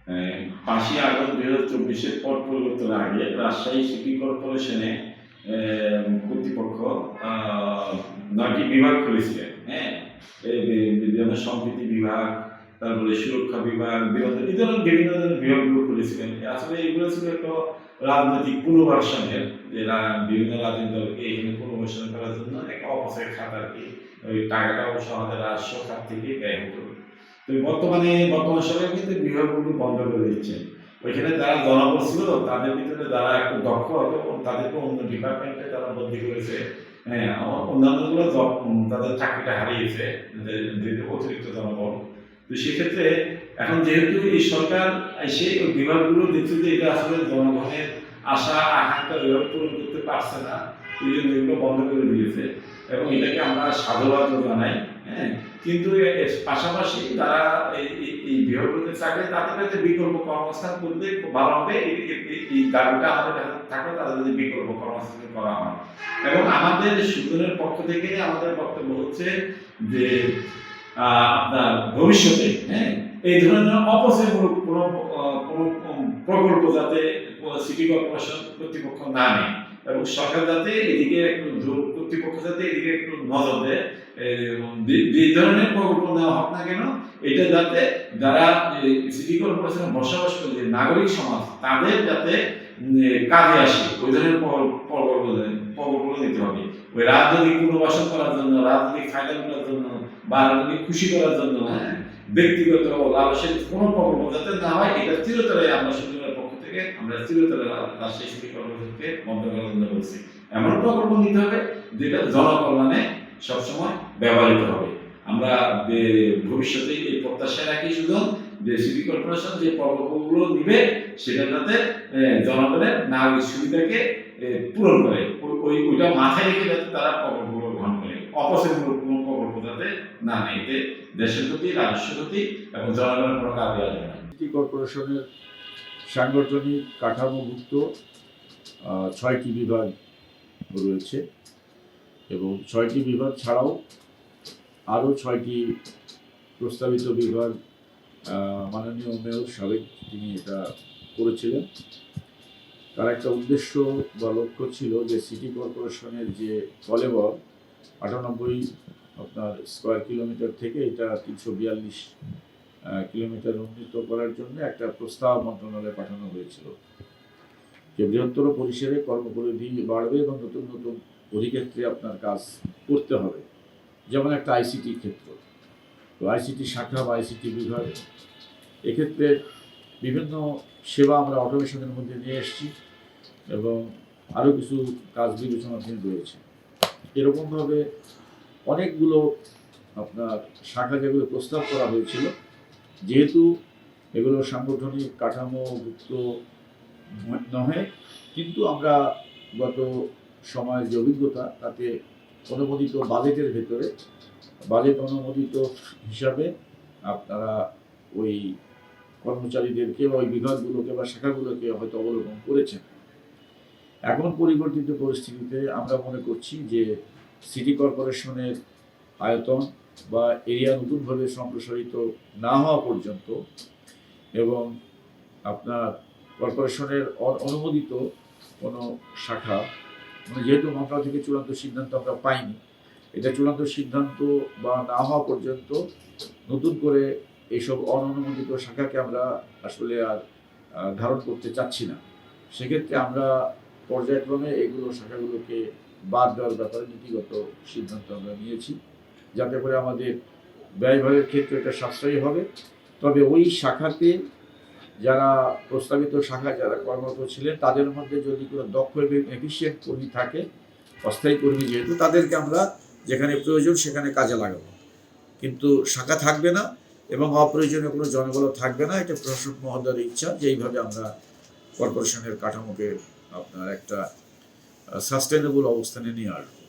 5ই August 2024-এর পট পরিবর্তনের আগে Rajshahi city কর্পোরেশনে কর্তৃপক্ষ 9টি বিভাগ খুলেছিলেন। হ্যাঁ, জনসম্প্রীতি বিভাগ, তারপরে সুরক্ষা বিভাগ, বিনোদন, এই ধরনের বিভিন্ন ধরনের বিভাগগুলো খুলেছিলেন। আসলে এগুলো ছিল একটা রাজনৈতিক পুনর্বাসনের, যে বিভিন্ন রাজনৈতিক দলকে এখানে পুনর্বাসন করার জন্য একটা অপচয় খাত আর কি। ওই টাকাটা অবশ্য আমাদের রাজস্ব খাত থেকে ব্যয় হতো। তো বর্তমান সরকার কিন্তু বিভাগগুলো বন্ধ করে দিচ্ছে। ওইখানে যারা জনবল ছিল তাদের ভিতরে যারা একটু দক্ষ হয়তো তাদেরকে অন্য ডিপার্টমেন্টে তারা বদলি করেছে। হ্যাঁ, অন্যান্যগুলো তাদের চাকরিটা হারিয়েছে, অতিরিক্ত জনবল। তো সেক্ষেত্রে এখন যেহেতু এই সরকার এসে ওই বিভাগগুলো দেখছে যে এটা আসলে জনগণের আশা আকাঙ্ক্ষা ওইভাবে পূরণ করতে পারছে না, এই জন্য এগুলো বন্ধ করে দিয়েছে এবং এটাকে আমরা সাধুবাদ জানাই। হ্যাঁ, কিন্তু পাশাপাশি তারা এই বিভাগগুলোতে চাকরি তাদের কাছে বিকল্প কর্মস্থান করলে খুব ভালো হবে। এই দাবিটা আমাদের কাছে থাকলে তাদের যদি বিকল্প কর্মস্থান করা হয়। এবং আমাদের সুজনের পক্ষ থেকে আমাদের বক্তব্য হচ্ছে যে আপনার ভবিষ্যতে, হ্যাঁ, এই ধরনের অপচয়মূলক কোনো প্রকল্প যাতে সিটি কর্পোরেশন কর্তৃপক্ষ না নেয় এবং সরকার যাতে এদিকে একটু কর্তৃপক্ষ যাতে এদিকে একটু নজর দেয়। যে ধরনের প্রকল্প নেওয়া হোক না কেন, এটা যাতে যারা সিটি কর্পোরেশনে বসবাস করে যে নাগরিক সমাজ তাদের যাতে কাজে আসে ওই ধরনের প্রকল্পগুলো নিতে হবে। ওই রাজনৈতিক পুনর্বাসন করার জন্য, রাজনৈতিক ফায়দা করার জন্য বা রাজনৈতিক খুশি করার জন্য, হ্যাঁ, ব্যক্তিগত লালসের কোনো প্রকল্প যাতে না হয়, এটা চিরতরে আমরা সুজনের পক্ষ থেকে আমরা চিরতরে রাজশাহী সিটি কর্পোরেশনকে বন্ধ করার জন্য বলছি। এমন প্রকল্প নিতে হবে যেটা জনকল্যাণে সবসময় ব্যবহৃত হবে। আমরা ভবিষ্যতে এই প্রত্যাশা রাখি শুধু যে সিটি কর্পোরেশন যে প্রকল্পগুলো নিবে সেটা যাতে জনগণের নাগরিক সুবিধাকে পূরণ করে, ওইটা মাথায় রেখে যাতে তারা প্রকল্পগুলো গ্রহণ করে। অপচয়মূলক কোনো প্রকল্প যাতে না নেয়, এতে দেশের প্রতি, রাজস্বের প্রতি এবং জনগণের কোনো কাজে আসবে না। সিটি কর্পোরেশনের সাংগঠনিক কাঠামোভুক্ত 6টি বিভাগ রয়েছে এবং 6টি বিভাগ ছাড়াও আরও 6টি প্রস্তাবিত বিভাগ মাননীয় মেয়র সাবেক তিনি এটা করেছিলেন। তার একটা উদ্দেশ্য বা লক্ষ্য ছিল যে সিটি কর্পোরেশনের যে কলেবর 98 আপনার স্কোয়ার কিলোমিটার থেকে এটা 342 কিলোমিটার উন্নীত করার জন্য একটা প্রস্তাব মন্ত্রণালয়ে পাঠানো হয়েছিল যে বৃহত্তর পরিসরে কর্মপরিধি বাড়বে এবং নতুন নতুন অধিক্ষেত্রে আপনার কাজ করতে হবে, যেমন একটা আইসিটি ক্ষেত্র। তো আইসিটি শাখা বা আইসিটি বিভাগ এক্ষেত্রে বিভিন্ন সেবা আমরা অটোমেশনের মধ্যে নিয়ে এসেছি এবং আরও কিছু কাজ বিবেচনাধীন রয়েছে। এরকমভাবে অনেকগুলো আপনার শাখা যেগুলো প্রস্তাব করা হয়েছিল, যেহেতু এগুলো সাংগঠনিক কাঠামোভুক্ত নহে, কিন্তু আমরা গত সময়ের যে অভিজ্ঞতা তাতে অনুমোদিত বাজেটের ভেতরে বাজেট অনুমোদিত হিসাবে আপনারা ওই কর্মচারীদেরকে বা ওই বিভাগগুলোকে বা শাখাগুলোকে হয়তো অবলোকন করেছেন। এখন পরিবর্তিত পরিস্থিতিতে আমরা মনে করছি যে সিটি কর্পোরেশনের আয়তন বা এরিয়া নতুনভাবে সম্প্রসারিত না হওয়া পর্যন্ত এবং আপনার কর্পোরেশনের অনুমোদিত কোনো শাখা, মানে যেহেতু মন্ত্রণালয় থেকে চূড়ান্ত সিদ্ধান্ত আমরা পাইনি, এটা চূড়ান্ত সিদ্ধান্ত বা না হওয়া পর্যন্ত নতুন করে এইসব অননুমোদিত শাখাকে আমরা আসলে আর ধারণ করতে চাচ্ছি না। সেক্ষেত্রে আমরা পর্যায়ক্রমে এগুলো শাখাগুলোকে বাদ দেওয়ার ব্যাপারে নীতিগত সিদ্ধান্ত আমরা নিয়েছি, যাতে করে আমাদের ব্যয়ভারের ক্ষেত্রে এটা সাশ্রয়ী হবে। তবে ওই শাখাতে যারা প্রস্তাবিত শাখায় যারা কর্মরত ছিলেন তাদের মধ্যে যদি কোনো দক্ষ এবং এফিসিয়েন্ট কর্মী থাকে, অস্থায়ী কর্মী যেহেতু, তাদেরকে আমরা যেখানে প্রয়োজন সেখানে কাজে লাগাবো, কিন্তু শাখা থাকবে না এবং অপ্রয়োজনীয় কোনো জনবল থাকবে না। এটা প্রশাসক মহোদয়ের ইচ্ছা যে এইভাবে আমরা কর্পোরেশনের কাঠামোকে আপনার একটা সাস্টেনেবল অবস্থানে নিয়ে আসবো।